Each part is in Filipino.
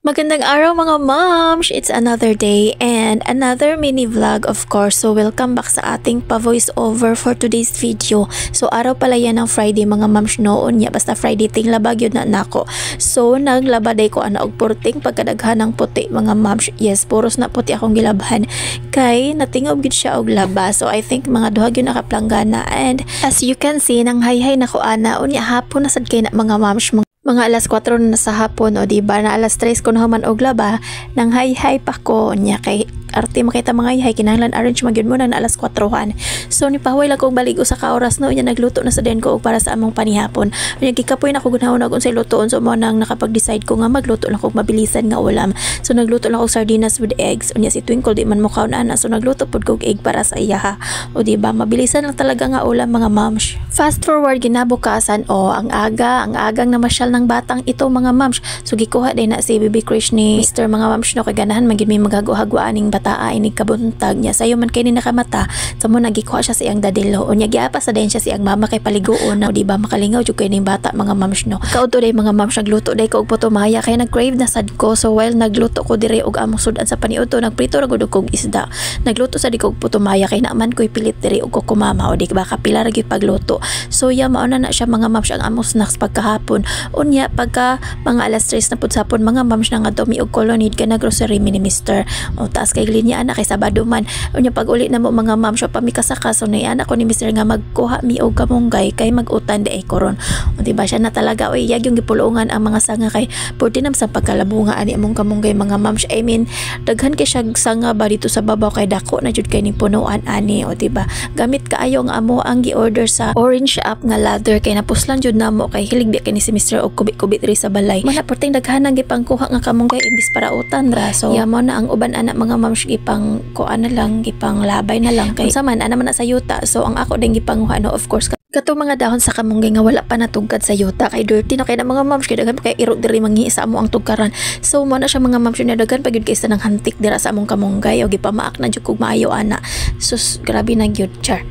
Magandang araw mga moms! It's another day and another mini vlog of course. So welcome back sa ating pa-voice over for today's video. So araw pala yan ng Friday mga moms noon niya. Basta Friday ting labag yun na nako. So naglabaday ko ana og purting pagkadaghan ng puti mga moms. Yes, puros na puti akong gilabhan. Kay natingob gid siya og laba. So I think mga duha gyud nakaplanggana. And as you can see nang hayhay nako ana unya hapon na sad kay na mga moms. Mga alas 4 na sa hapon o diba na alas 3 ko naman og laba nang hay-hay pa ko niya kay arte makita mga hay kinahanglan arrange magyud mo na alas 4han. So ni pahuway lang kong baligo sa kaoras no nya nagluto na sa den ko og para sa among panihapon. Unya gikapoy na ko gunahon og unsay lutoon so mo nang nakapag-decide ko nga magluto lang kog mabilisan nga ulam. So nagluto lang og sardinas with eggs. Unya si Twinkle di man mo kaon ana so nagluto pud kog egg para sa iya. O diba mabilisan lang talaga nga ulam mga moms. Fast forward ginabukasan ang agang namasyal ng batang ito mga moms. So gikuha din na si Baby Krish ni Mr. mga moms no kay ganahan magid may maghago-hagoan ning bataa inig kabuntag niya sayo man kay ni nakamata sa mo nagikuha siya sa iyang dadilo unya giapa sa din siya si ang mama kay paliguon na di ba makalingaw jud kay ning bata mga moms no. Kauto day mga moms nagluto day ko og putomaya kay nag-crave na sad ko so while nagluto ko diri og among sudan sa paniudto nagprito ra gud kog isda. Nagluto sa di kog putomaya kay naman ko'y pilit diri og kukumama o di ba kapila ra gyud pagluto. So ya mao na siya mga moms ang among snacks pagkahapon. Unya pagka mga alas 3 na pud sapon mga moms na nga dumi og kolonid kay na grocery ni Mr. O taas kay linya ana kay Sabado man. Unya pag uli na mo mga moms pa mi kasaka so nay ana ko ni Mr. nga magkuha mi og kamunggay kay mag-utan di ay koron. O di ba siya na talaga oy yag yung gipulungan ang mga sanga kay pwede nam sa pagkalabunga ani among kamunggay mga moms. I mean daghan kay siya sanga ba dito sa babaw kay dako na jud kay ning punuan ani o di ba. Gamit kaayo nga amo ang gi-order sa orange app nga ladder kay napuslan jud namo kay hilig bi kay ni si Mr. og kubit-kubit diri sa balay. Mana perting daghan gipangkuha nga kamunggay imbis para utan ra. So yamo na ang uban anak mga moms gipang kuan na lang gipang labay na lang kay saman ana man na sa yuta. So ang ako din gipanguha no of course katong mga dahon sa kamunggay nga wala pa natugkad sa yuta kay dirty no kay na mga moms kay daghan kay iro diri mangi sa amo ang tugkaran. So mo na siya mga moms na daghan pa gyud kay sa nang hantik dira sa among kamunggay o gipamaak na jud kog maayo ana. Sus grabe na gyud char.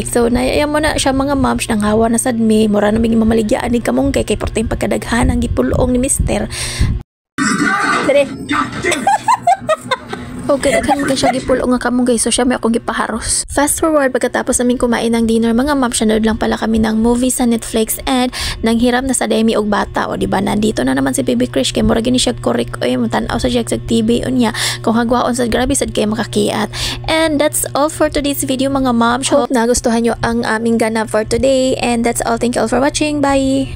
So nayaya mo na siya mga moms nang hawa na sad mi mura na mig mamaligyaan ni kamunggay kay porteng pagkadaghan ang gipulong ni Mr. Dere. Okay, daghan mo siya gipulong nga kamunggay so siya may akong gipaharos. Fast forward pagkatapos namin kumain ng dinner mga moms nanood lang pala kami ng movie sa Netflix and nang hiram na sa Demi og bata o di ba nandito na naman si Baby Krish kay mura gini siya korek oy mutanaw sa siya sa TV unya kung hagwaon sa grabe sad kay makakiat. And that's all for today's video mga moms. Hope nagustuhan nyo ang aming ganap for today and that's all. Thank you all for watching. Bye.